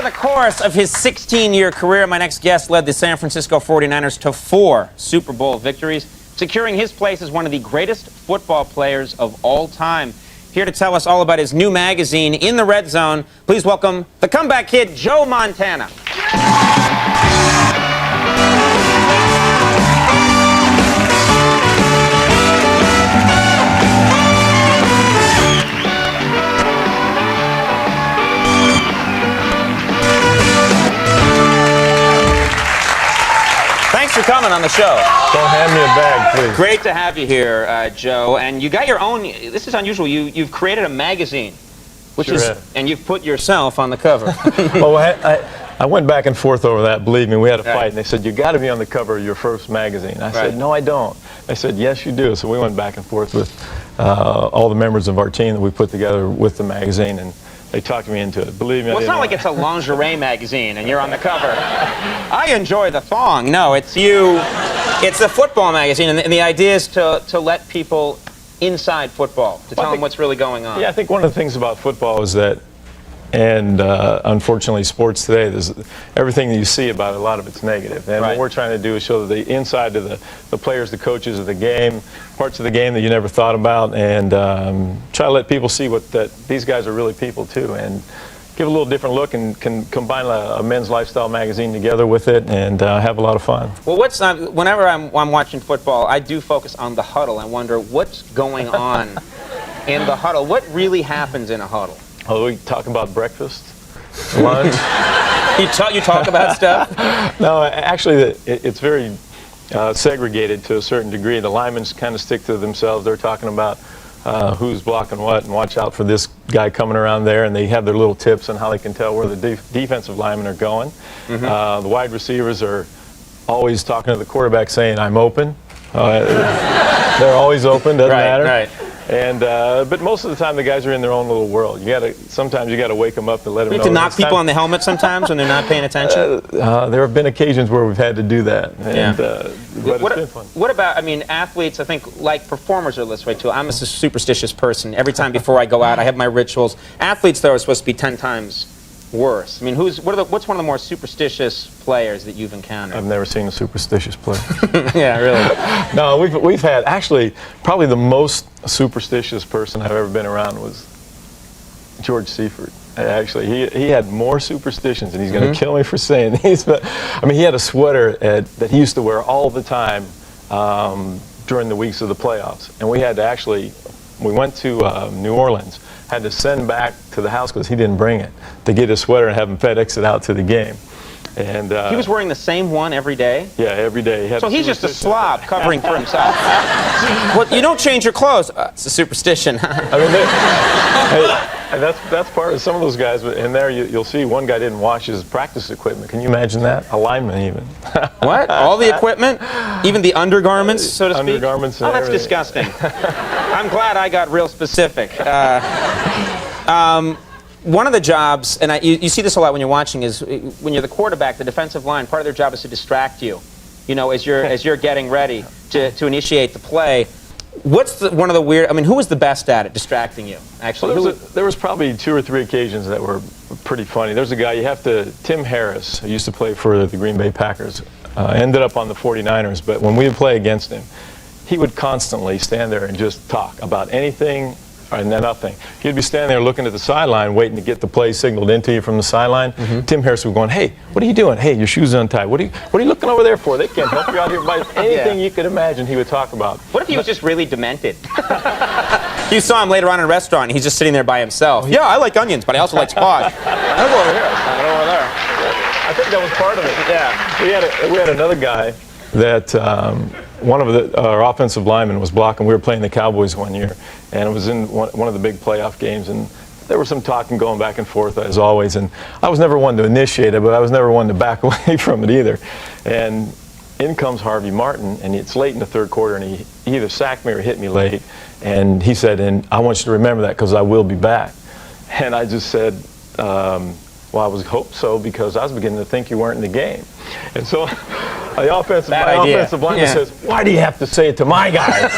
the course of his 16-year career, my next guest led the San Francisco 49ers to 4 Super Bowl victories, securing his place as one of the greatest football players of all time. Here to tell us all about his new magazine, In the Red Zone, please welcome the comeback kid, Joe Montana. Thanks for coming on the show. Don't hand me a bag, please. Great to have you here, Joe. And you got your own, this is unusual, you've created a magazine, which Sure is, have. and you've put yourself on the cover. Well, I went back and forth over that, believe me. We had a Right. fight, and they said, you got to be on the cover of your first magazine. I said, no, I don't. They said, yes, you do. So we went back and forth with all the members of our team that we put together with the magazine, and they talked me into it. Believe me, Well, it's not like it's a lingerie magazine and you're on the cover. I enjoy the thong. No, it's you. It's a football magazine, and the idea is to let people inside football, to tell them what's really going on. Yeah, I think one of the things about football is that, and unfortunately sports today, there's everything that you see about it, a lot of it's negative. And what we're trying to do is show the inside of the players, the coaches of the game, parts of the game that you never thought about, and try to let people see that these guys are really people too, and give a little different look, and can combine a men's lifestyle magazine together with it, and have a lot of fun. Well, whenever I'm watching football, I do focus on the huddle. I wonder what's going on in the huddle. What really happens in a huddle? Oh, we talk about breakfast, lunch. You talk about stuff? No, actually, it's very segregated to a certain degree. The linemen kind of stick to themselves. They're talking about who's blocking what, and watch out for this guy coming around there, and they have their little tips on how they can tell where the defensive linemen are going. The wide receivers are always talking to the quarterback saying, I'm open. They're always open, doesn't matter. Right. And but most of the time the guys are in their own little world. Sometimes you gotta wake them up and let them know. You have to knock people on the helmet sometimes when they're not paying attention? There have been occasions where we've had to do that, and, but it's been fun. What about, I mean, athletes, I think, like performers are this way too. I'm a superstitious person. Every time before I go out, I have my rituals. Athletes, though, are supposed to be 10 times worse. I mean, what's one of the more superstitious players that you've encountered? I've never seen a superstitious player. Yeah, really. No, we've had, actually, probably the most superstitious person I've ever been around was George Seifert. Actually, he had more superstitions, and he's going to kill me for saying these, but I mean, he had a sweater that he used to wear all the time during the weeks of the playoffs, and we had to actually, we went to New Orleans, had to send back to the house because he didn't bring it, to get his sweater and have him FedEx it out to the game. And he was wearing the same one every day? Yeah, every day. So he's just a slob covering for himself. Well, you don't change your clothes. It's a superstition. I mean, that's part of some of those guys. In there, you'll see one guy didn't wash his practice equipment. Can you imagine that? A lineman, even. What? All the equipment? Even the undergarments, so to speak? Undergarments and that's everything. disgusting. I'm glad I got real specific. One of the jobs, and you see this a lot when you're watching, is when you're the quarterback, the defensive line, part of their job is to distract you. You know, as you're getting ready to initiate the play. What's one of the weird? I mean, who was the best at it, distracting you? Actually, well, there was probably 2 or 3 occasions that were pretty funny. There's a guy Tim Harris, who used to play for the Green Bay Packers, ended up on the 49ers. But when we would play against him, he would constantly stand there and just talk about anything and nothing. He'd be standing there looking at the sideline, waiting to get the play signaled into you from the sideline. Tim Harris would be going, "Hey, what are you doing? Hey, your shoes untied. What are you looking over there for? They can't help you out here." By anything you could imagine, he would talk about. What if he was just really demented? You saw him later on in a restaurant. He's just sitting there by himself. Yeah, I like onions, but I also like squash. I'll go over here. I'll go over there. I think that was part of it. Yeah. We had another guy that one of our offensive linemen was blocking. We were playing the Cowboys one year, and it was in one of the big playoff games, and there was some talking going back and forth as always, and I was never one to initiate it, but I was never one to back away from it either. And in comes Harvey Martin, and it's late in the 3rd quarter, and he either sacked me or hit me late, and he said, "And I want you to remember that because I will be back." And I just said, well, I was hope so, because I was beginning to think you weren't in the game. And so the offensive lineman says, "Why do you have to say it to my guys?"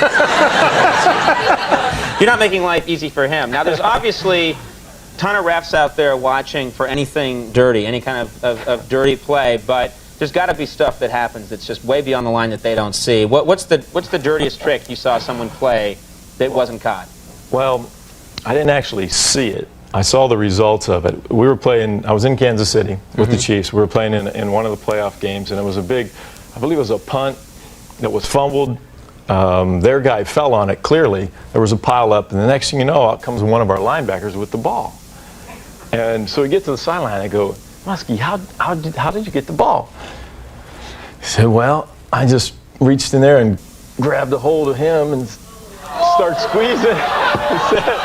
You're not making life easy for him. Now, there's obviously ton of refs out there watching for anything dirty, any kind of dirty play, but there's got to be stuff that happens that's just way beyond the line that they don't see. What's the dirtiest trick you saw someone play that wasn't caught? Well, I didn't actually see it. I saw the results of it. We were playing, I was in Kansas City with the Chiefs. We were playing in one of the playoff games, and it was a big, I believe it was a punt that was fumbled. Their guy fell on it, clearly. There was a pile up, and the next thing you know, out comes one of our linebackers with the ball. And so we get to the sideline, I go, Muskie, how did you get the ball? He said, well, I just reached in there and grabbed a hold of him and started squeezing. He said,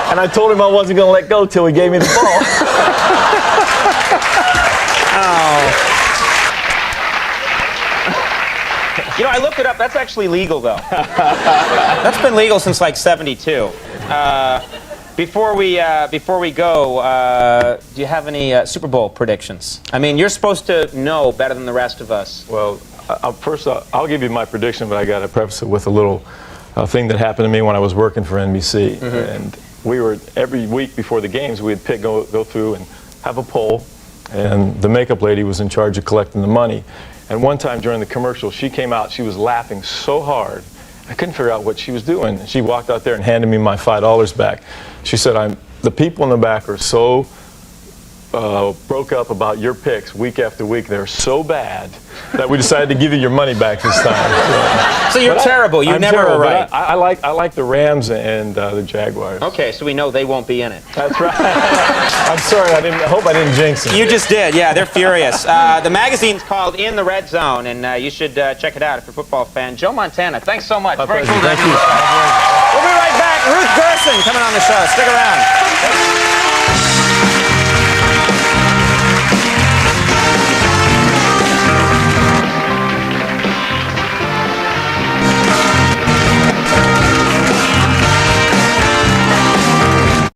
and I told him I wasn't going to let go till he gave me the ball. Oh. You know, I looked it up. That's actually legal, though. That's been legal since like '72. Before we go, do you have any Super Bowl predictions? I mean, you're supposed to know better than the rest of us. Well, first I'll give you my prediction, but I got to preface it with a little thing that happened to me when I was working for NBC. And we were, every week before the games, we'd go through and have a poll, and the makeup lady was in charge of collecting the money. And one time during the commercial, she came out, she was laughing so hard, I couldn't figure out what she was doing. She walked out there and handed me my $5 back. She said, the people in the back are so broke up about your picks week after week. They're so bad that we decided to give you your money back this time. So you're terrible. You never terrible, were right. I like the Rams and the Jaguars. Okay, so we know they won't be in it. That's right. I'm sorry. I hope I didn't jinx it. You just did. Yeah, they're furious. The magazine's called In the Red Zone, and you should check it out if you're a football fan. Joe Montana, thanks so much. Very cool. Thank you. We'll be right back. Ruth Gerson coming on the show. Stick around.